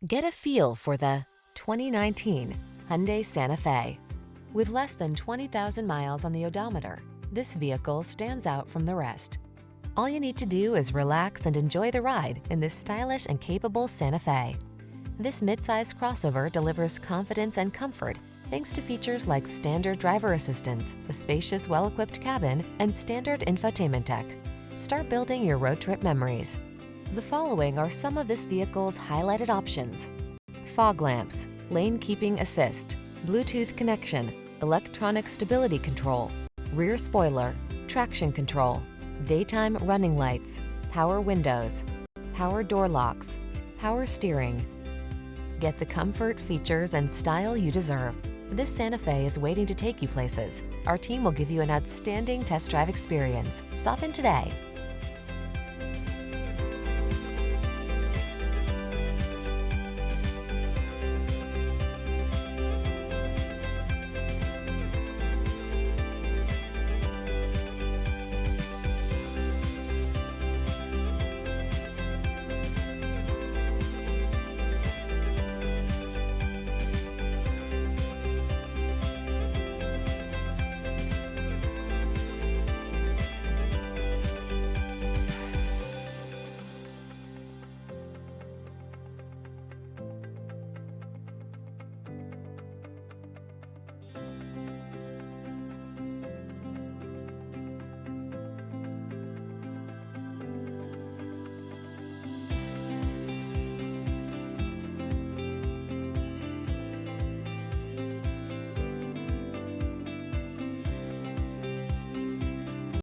Get a feel for the 2019 Hyundai Santa Fe. With less than 20,000 miles on the odometer, this vehicle stands out from the rest. All you need to do is relax and enjoy the ride in this stylish and capable Santa Fe. This midsize crossover delivers confidence and comfort thanks to features like standard driver assistance, a spacious, well-equipped cabin, and standard infotainment tech. Start building your road trip memories. The following are some of this vehicle's highlighted options: fog lamps, lane keeping assist, Bluetooth connection, electronic stability control, rear spoiler, traction control, daytime running lights, power windows, power door locks, power steering. Get the comfort, features, and style you deserve. This Santa Fe is waiting to take you places. Our team will give you an outstanding test drive experience. Stop in today.